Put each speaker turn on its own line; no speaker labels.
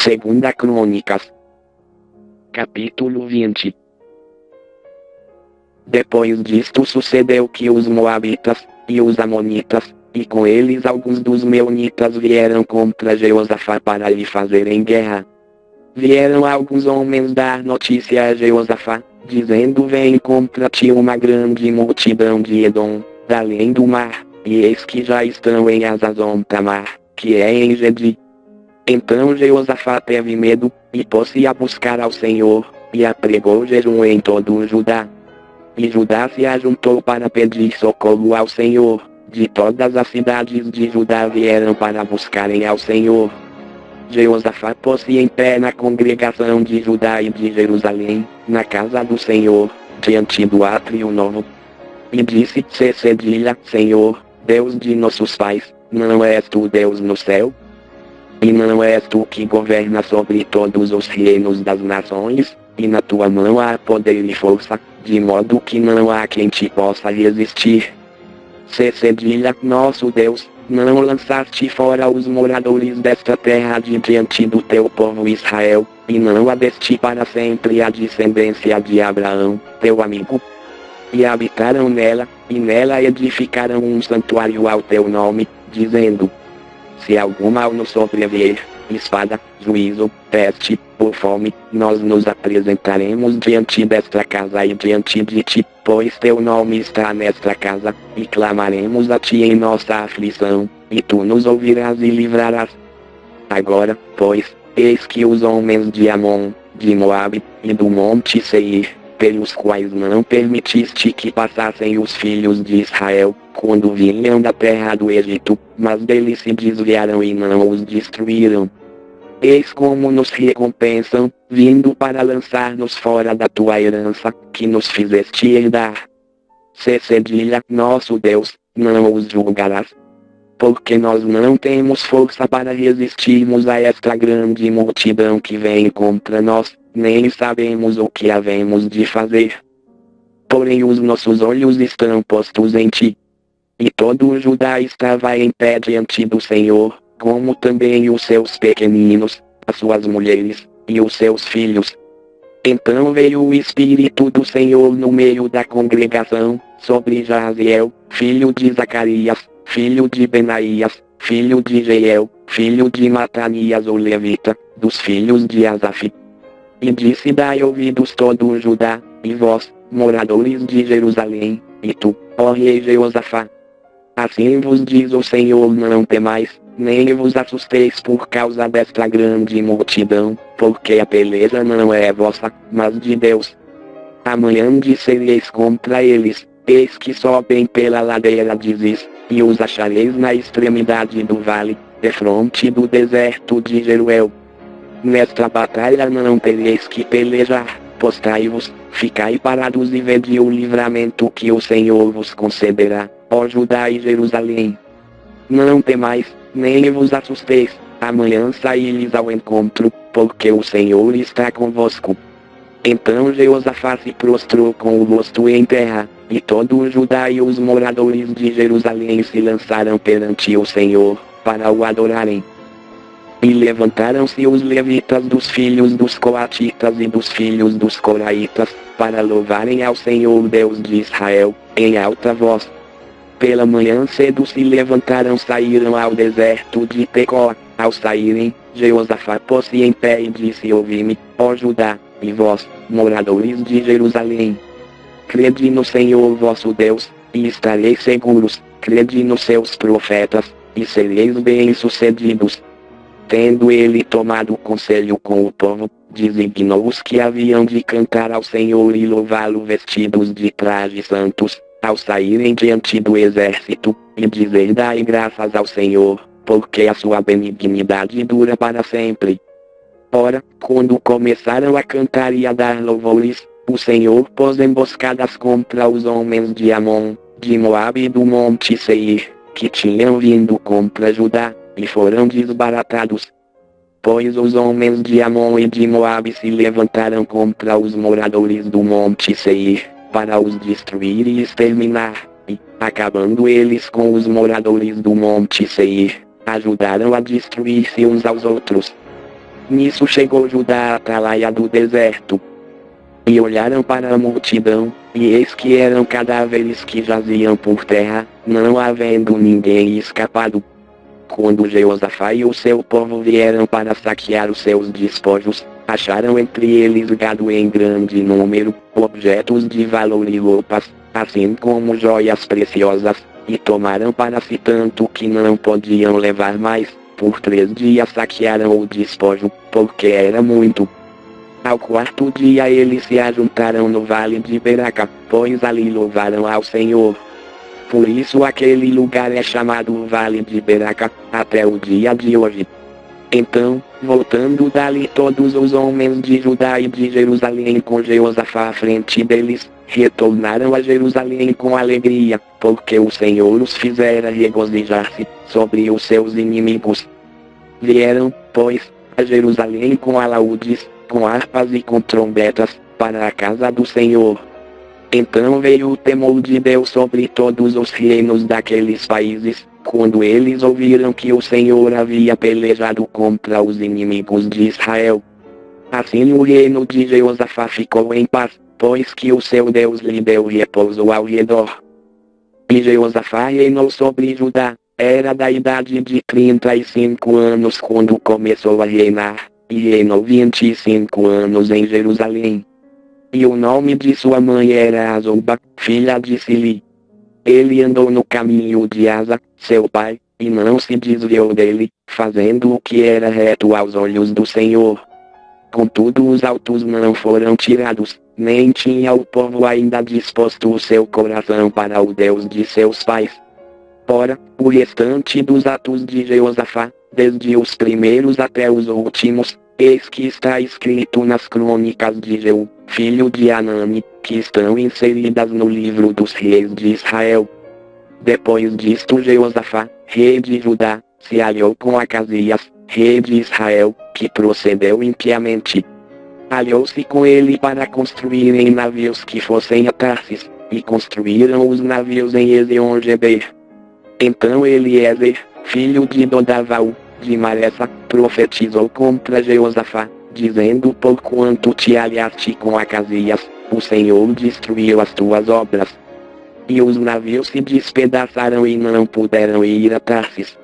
Segunda Crônicas, capítulo 20. Depois disto sucedeu que os Moabitas, e os Amonitas, e com eles alguns dos Meunitas vieram contra Jeosafá para lhe fazerem guerra. Vieram alguns homens dar notícia a Jeosafá, dizendo: vem contra ti uma grande multidão de Edom, da além do mar, e eis que já estão em Hazazon Tamar, que é em Gedi. Então Jeosafá teve medo, e pôs-se a buscar ao Senhor, e apregou jejum em todo o Judá. E Judá se ajuntou para pedir socorro ao Senhor. De todas as cidades de Judá vieram para buscarem ao Senhor. Jeosafá pôs-se em pé na congregação de Judá e de Jerusalém, na casa do Senhor, diante do átrio novo. E disse: Se cedilha, Senhor, Deus de nossos pais, não és tu Deus no céu? E não és tu que governas sobre todos os reinos das nações? E na tua mão há poder e força, de modo que não há quem te possa resistir. Se cedilha, nosso Deus, não lançaste fora os moradores desta terra de diante do teu povo Israel, e não a deste para sempre a descendência de Abraão, teu amigo. E habitaram nela, e nela edificaram um santuário ao teu nome, dizendo: se algum mal nos sobrevier, espada, juízo, peste, ou fome, nós nos apresentaremos diante desta casa e diante de ti, pois teu nome está nesta casa, e clamaremos a ti em nossa aflição, e tu nos ouvirás e livrarás. Agora, pois, eis que os homens de Amon, de Moabe, e do monte Seir, pelos quais não permitiste que passassem os filhos de Israel, quando vinham da terra do Egito, mas deles se desviaram e não os destruíram. Eis como nos recompensam, vindo para lançar-nos fora da tua herança, que nos fizeste herdar. Se cedilha, nosso Deus, não os julgarás. Porque nós não temos força para resistirmos a esta grande multidão que vem contra nós, nem sabemos o que havemos de fazer. Porém os nossos olhos estão postos em ti. E todo o Judá estava em pé diante do Senhor, como também os seus pequeninos, as suas mulheres, e os seus filhos. Então veio o Espírito do Senhor no meio da congregação, sobre Jaziel, filho de Zacarias, filho de Benaías, filho de Jeiel, filho de Matanias o levita, dos filhos de Asaf. E disse: dai ouvidos todo o Judá, e vós, moradores de Jerusalém, e tu, ó rei Jeosafá. Assim vos diz o Senhor: não temais, nem vos assusteis por causa desta grande multidão, porque a peleja não é vossa, mas de Deus. Amanhã dissereis contra eles: eis que sobem pela ladeira de Ziz, e os achareis na extremidade do vale, defronte do deserto de Jeruel. Nesta batalha não tereis que pelejar, postrai-vos, ficai parados e vede o livramento que o Senhor vos concederá, ó Judá e Jerusalém. Não temais, nem vos assusteis, amanhã saí-lhes ao encontro, porque o Senhor está convosco. Então Jeosafá se prostrou com o rosto em terra, e todo o Judá e os moradores de Jerusalém se lançaram perante o Senhor, para o adorarem. E levantaram-se os levitas dos filhos dos coatitas e dos filhos dos coraitas, para louvarem ao Senhor Deus de Israel, em alta voz. Pela manhã cedo se levantaram, saíram ao deserto de Tecoa. Ao saírem, Jeosafá pôs-se em pé e disse: ouvi-me, ó Judá, e vós, moradores de Jerusalém. Crede no Senhor vosso Deus, e estareis seguros, crede nos seus profetas, e sereis bem-sucedidos. Tendo ele tomado conselho com o povo, designou os que haviam de cantar ao Senhor e louvá-lo vestidos de trajes santos, ao saírem diante do exército, e dizer: dai graças ao Senhor, porque a sua benignidade dura para sempre. Ora, quando começaram a cantar e a dar louvores, o Senhor pôs emboscadas contra os homens de Amon, de Moabe e do monte Seir, que tinham vindo contra Judá, e foram desbaratados. Pois os homens de Amon e de Moabe se levantaram contra os moradores do monte Seir, para os destruir e exterminar, e, acabando eles com os moradores do monte Seir, ajudaram a destruir-se uns aos outros. Nisso chegou Judá à atalaia do deserto. E olharam para a multidão, e eis que eram cadáveres que jaziam por terra, não havendo ninguém escapado. Quando Jeosafá e o seu povo vieram para saquear os seus despojos, acharam entre eles gado em grande número, objetos de valor e roupas, assim como joias preciosas, e tomaram para si tanto que não podiam levar mais. Por 3 dias saquearam o despojo, porque era muito. Ao 4º dia eles se ajuntaram no vale de Beraca, pois ali louvaram ao Senhor. Por isso aquele lugar é chamado o Vale de Beraca, até o dia de hoje. Então, voltando dali todos os homens de Judá e de Jerusalém com Jeosafá à frente deles, retornaram a Jerusalém com alegria, porque o Senhor os fizera regozijar-se sobre os seus inimigos. Vieram, pois, a Jerusalém com alaúdes, com harpas e com trombetas, para a casa do Senhor. Então veio o temor de Deus sobre todos os reinos daqueles países, quando eles ouviram que o Senhor havia pelejado contra os inimigos de Israel. Assim o reino de Jeosafá ficou em paz, pois que o seu Deus lhe deu repouso ao redor. E Jeosafá reinou sobre Judá, era da idade de 35 anos quando começou a reinar, e reinou 25 anos em Jerusalém. E o nome de sua mãe era Azuba, filha de Sili. Ele andou no caminho de Asa, seu pai, e não se desviou dele, fazendo o que era reto aos olhos do Senhor. Contudo os altos não foram tirados, nem tinha o povo ainda disposto o seu coração para o Deus de seus pais. Ora, o restante dos atos de Jeosafá, desde os primeiros até os últimos, eis que está escrito nas crônicas de Jeú, filho de Anani, que estão inseridas no livro dos reis de Israel. Depois disto Jeosafá, rei de Judá, se aliou com Acasias, rei de Israel, que procedeu impiamente. Aliou-se com ele para construírem navios que fossem a Tarsis, e construíram os navios em Ezion-Geber. Então Eliezer, filho de Dodavaú, de Maressa, profetizou contra Jeosafá, dizendo: porquanto te aliaste com Acasias, o Senhor destruiu as tuas obras. E os navios se despedaçaram e não puderam ir a Tarsis.